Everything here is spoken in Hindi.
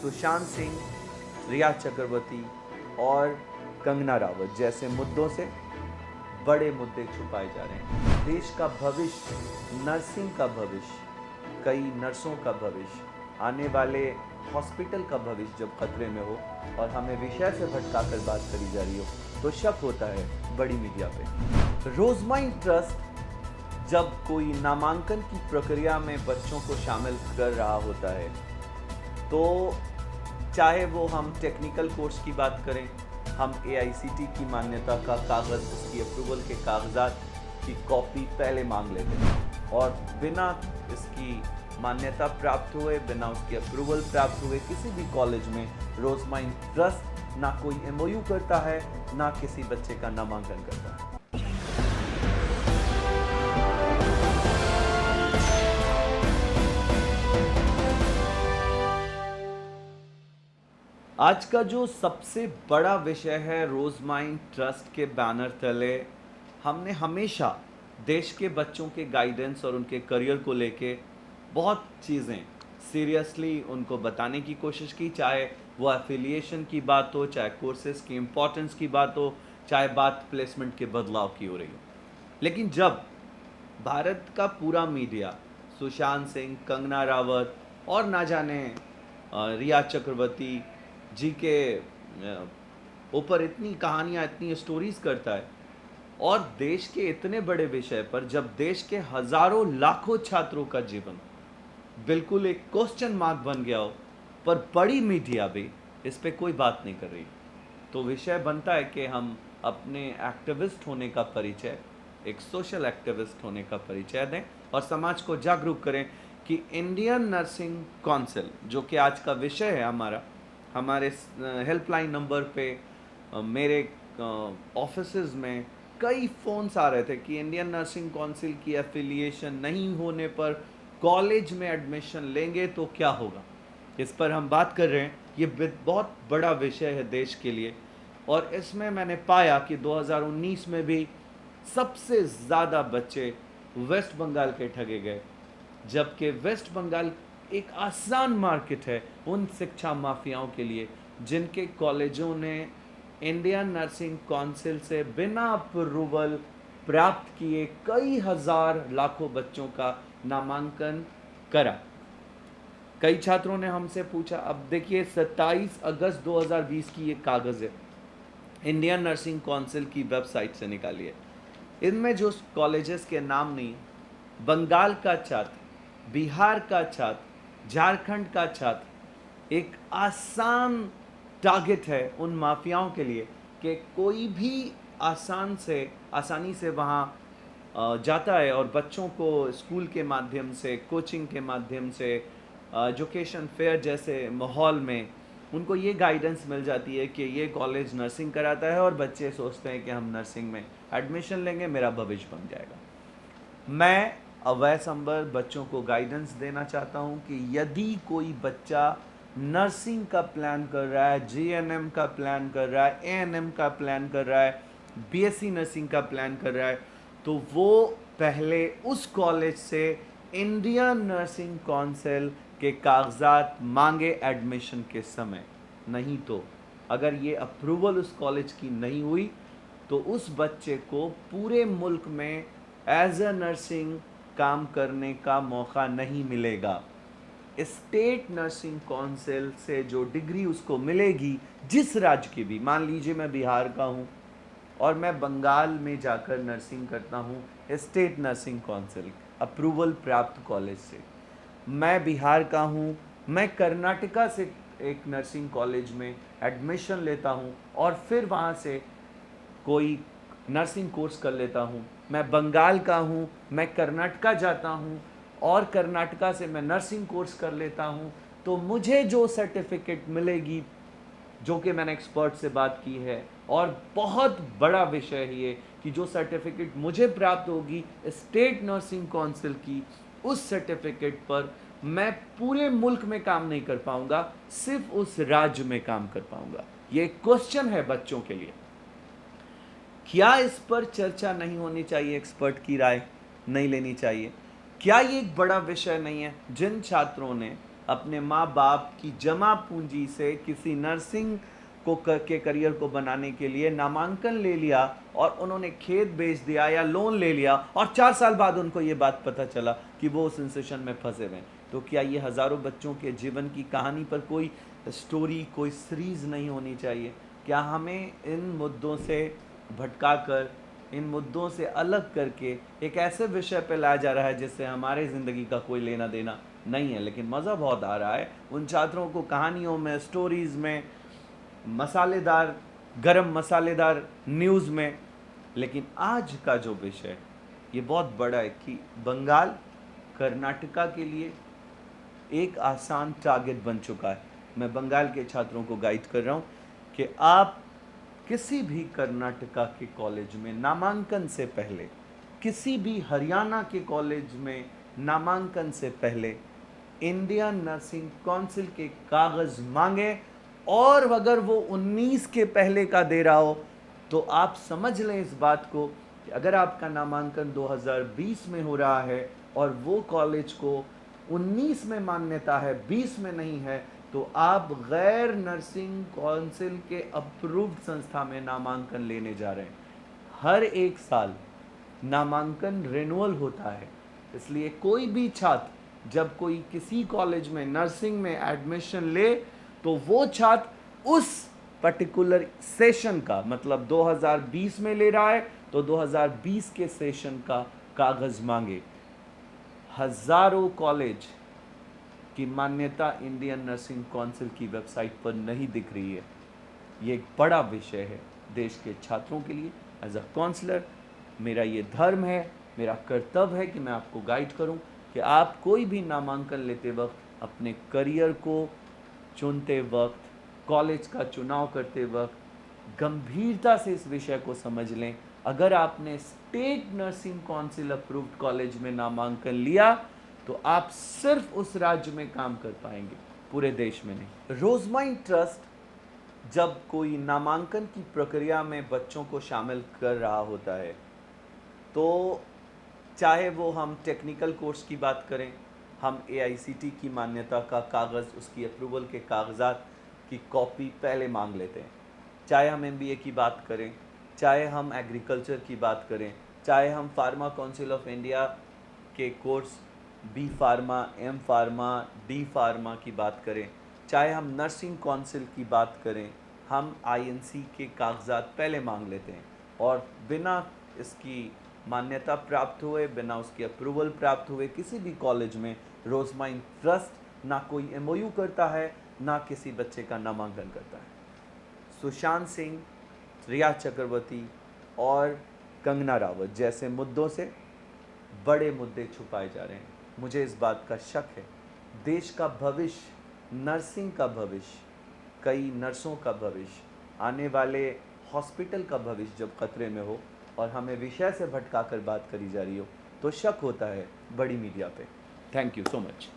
सुशांत सिंह, रिया चक्रवर्ती और कंगना रावत जैसे मुद्दों से बड़े मुद्दे छुपाए जा रहे हैं। देश का भविष्य, नर्सिंग का भविष्य, कई नर्सों का भविष्य, आने वाले हॉस्पिटल का भविष्य जब खतरे में हो और हमें विषय से भटकाकर बात करी जा रही हो तो शक होता है बड़ी मीडिया पे। रोजमाइंड ट्रस्ट जब कोई नामांकन की प्रक्रिया में बच्चों को शामिल कर रहा होता है तो चाहे वो हम टेक्निकल कोर्स की बात करें, हम AICTE की मान्यता का कागज़, उसकी अप्रूवल के कागजात की कॉपी पहले मांग लेते हैं और बिना इसकी मान्यता प्राप्त हुए, बिना उसकी अप्रूवल प्राप्त हुए किसी भी कॉलेज में रोजमाइंड ट्रस्ट ना कोई MOU करता है, ना किसी बच्चे का नामांकन करता है। आज का जो सबसे बड़ा विषय है रोजमाइंड ट्रस्ट के बैनर तले हमने हमेशा देश के बच्चों के गाइडेंस और उनके करियर को लेके बहुत चीज़ें सीरियसली उनको बताने की कोशिश की, चाहे वो एफिलिएशन की बात हो, चाहे कोर्सेज की इम्पोर्टेंस की बात हो, चाहे बात प्लेसमेंट के बदलाव की हो रही हो। लेकिन जब भारत का पूरा मीडिया सुशांत सिंह, कंगना रावत और ना जाने रिया चक्रवर्ती जी के ऊपर इतनी कहानियाँ, इतनी स्टोरीज करता है और देश के इतने बड़े विषय पर जब देश के हजारों लाखों छात्रों का जीवन बिल्कुल एक क्वेश्चन मार्क बन गया हो, पर बड़ी मीडिया भी इस पे कोई बात नहीं कर रही, तो विषय बनता है कि हम अपने एक्टिविस्ट होने का परिचय, एक सोशल एक्टिविस्ट होने का परिचय दें और समाज को जागरूक करें कि इंडियन नर्सिंग काउंसिल, जो कि आज का विषय है हमारे हेल्पलाइन नंबर पे मेरे ऑफिसेज में कई फ़ोन्स आ रहे थे कि इंडियन नर्सिंग काउंसिल की एफिलिएशन नहीं होने पर कॉलेज में एडमिशन लेंगे तो क्या होगा। इस पर हम बात कर रहे हैं। ये बहुत बड़ा विषय है देश के लिए और इसमें मैंने पाया कि 2019 में भी सबसे ज़्यादा बच्चे वेस्ट बंगाल के ठगे गए, जबकि वेस्ट बंगाल एक आसान मार्केट है उन शिक्षा माफियाओं के लिए जिनके कॉलेजों ने इंडियन नर्सिंग काउंसिल से बिना अप्रूवल प्राप्त किए कई हजार लाखों बच्चों का नामांकन करा। कई छात्रों ने हमसे पूछा, अब देखिए 27 अगस्त 2020 की ये कागज़ है, इंडियन नर्सिंग काउंसिल की वेबसाइट से निकाली है। इनमें जो कॉलेजेस के नाम नहीं, बंगाल का छात्र, बिहार का छात्र, झारखंड का छात्र एक आसान टारगेट है उन माफियाओं के लिए कि कोई भी आसानी से वहाँ जाता है और बच्चों को स्कूल के माध्यम से, कोचिंग के माध्यम से, एजुकेशन फेयर जैसे माहौल में उनको ये गाइडेंस मिल जाती है कि ये कॉलेज नर्सिंग कराता है और बच्चे सोचते हैं कि हम नर्सिंग में एडमिशन लेंगे, मेरा भविष्य बन जाएगा। मैं अवैसंबर बच्चों को गाइडेंस देना चाहता हूं कि यदि कोई बच्चा नर्सिंग का प्लान कर रहा है, GNM का प्लान कर रहा है, ANM का प्लान कर रहा है, BSc नर्सिंग का प्लान कर रहा है, तो वो पहले उस कॉलेज से इंडियन नर्सिंग काउंसिल के कागजात मांगे एडमिशन के समय। नहीं तो अगर ये अप्रूवल उस कॉलेज की नहीं हुई तो उस बच्चे को पूरे मुल्क में एज अ नर्सिंग काम करने का मौका नहीं मिलेगा। स्टेट नर्सिंग काउंसिल से जो डिग्री उसको मिलेगी, जिस राज्य की भी, मान लीजिए मैं बिहार का हूँ और मैं बंगाल में जाकर नर्सिंग करता हूँ स्टेट नर्सिंग काउंसिल अप्रूवल प्राप्त कॉलेज से, मैं बिहार का हूँ, मैं कर्नाटका से एक नर्सिंग कॉलेज में एडमिशन लेता हूँ और फिर वहाँ से कोई नर्सिंग कोर्स कर लेता हूँ, मैं बंगाल का हूँ, मैं कर्नाटका जाता हूँ और कर्नाटका से मैं नर्सिंग कोर्स कर लेता हूँ, तो मुझे जो सर्टिफिकेट मिलेगी, जो कि मैंने एक्सपर्ट से बात की है और बहुत बड़ा विषय है ये कि जो सर्टिफिकेट मुझे प्राप्त होगी स्टेट नर्सिंग काउंसिल की, उस सर्टिफिकेट पर मैं पूरे मुल्क में काम नहीं कर पाऊंगा, सिर्फ उस राज्य में काम कर पाऊंगा। ये क्वेश्चन है बच्चों के लिए। क्या इस पर चर्चा नहीं होनी चाहिए? एक्सपर्ट की राय नहीं लेनी चाहिए? क्या ये एक बड़ा विषय नहीं है? जिन छात्रों ने अपने माँ बाप की जमा पूंजी से किसी नर्सिंग के करियर को बनाने के लिए नामांकन ले लिया और उन्होंने खेत बेच दिया या लोन ले लिया और 4 साल बाद उनको ये बात पता चला कि वो उस इंस्टीट्यूशन में फंसे हुए हैं। तो क्या ये हज़ारों बच्चों के जीवन की कहानी पर कोई स्टोरी, कोई सीरीज़ नहीं होनी चाहिए? क्या हमें इन मुद्दों से भटका कर, इन मुद्दों से अलग करके एक ऐसे विषय पे लाया जा रहा है जिससे हमारे ज़िंदगी का कोई लेना देना नहीं है, लेकिन मज़ा बहुत आ रहा है उन छात्रों को कहानियों में, स्टोरीज़ में, मसालेदार, गरम मसालेदार न्यूज़ में। लेकिन आज का जो विषय ये बहुत बड़ा है कि बंगाल कर्नाटका के लिए एक आसान टारगेट बन चुका है। मैं बंगाल के छात्रों को गाइड कर रहा हूँ कि आप किसी भी कर्नाटका के कॉलेज में नामांकन से पहले, किसी भी हरियाणा के कॉलेज में नामांकन से पहले इंडियन नर्सिंग काउंसिल के कागज़ मांगे, और अगर वो 19 के पहले का दे रहा हो तो आप समझ लें इस बात को कि अगर आपका नामांकन 2020 में हो रहा है और वो कॉलेज को 19 में मान्यता है, 20 में नहीं है, तो आप गैर नर्सिंग काउंसिल के अप्रूव्ड संस्था में नामांकन लेने जा रहे हैं। हर एक साल नामांकन रिन्यूअल होता है, इसलिए कोई भी छात्र जब कोई किसी कॉलेज में नर्सिंग में एडमिशन ले तो वो छात्र उस पर्टिकुलर सेशन का, मतलब 2020 में ले रहा है तो 2020 के सेशन का कागज़ मांगे। हज़ारों कॉलेज की मान्यता इंडियन नर्सिंग काउंसिल की वेबसाइट पर नहीं दिख रही है। ये एक बड़ा विषय है देश के छात्रों के लिए। एज अ काउंसलर मेरा ये धर्म है, मेरा कर्तव्य है कि मैं आपको गाइड करूं कि आप कोई भी नामांकन लेते वक्त, अपने करियर को चुनते वक्त, कॉलेज का चुनाव करते वक्त गंभीरता से इस विषय को समझ लें। अगर आपने state nursing council approved college में नामांकन लिया तो आप सिर्फ उस राज्य में काम कर पाएंगे, पूरे देश में नहीं। रोजमाइन ट्रस्ट जब कोई नामांकन की प्रक्रिया में बच्चों को शामिल कर रहा होता है तो चाहे वो हम टेक्निकल कोर्स की बात करें, हम AICTE की मान्यता का कागज़, उसकी अप्रूवल के कागजात की कॉपी पहले मांग लेते हैं। चाहे हम MBA की बात करें, चाहे हम एग्रीकल्चर की बात करें, चाहे हम फार्मा काउंसिल ऑफ इंडिया के course B pharma, M pharma, D pharma की बात करें, चाहे हम नर्सिंग काउंसिल की बात करें, हम INC के कागजात पहले मांग लेते हैं और बिना इसकी मान्यता प्राप्त हुए, बिना उसकी अप्रूवल प्राप्त हुए किसी भी कॉलेज में रोजमाइन ट्रस्ट ना कोई MOU करता है, ना किसी बच्चे का नामांकन करता है। सुशांत सिंह, रिया चक्रवर्ती और कंगना रावत जैसे मुद्दों से बड़े मुद्दे छुपाए जा रहे हैं। मुझे इस बात का शक है, देश का भविष्य, नर्सिंग का भविष्य, कई नर्सों का भविष्य, आने वाले हॉस्पिटल का भविष्य जब खतरे में हो और हमें विषय से भटका कर बात करी जा रही हो तो शक होता है बड़ी मीडिया पे। Thank you so much.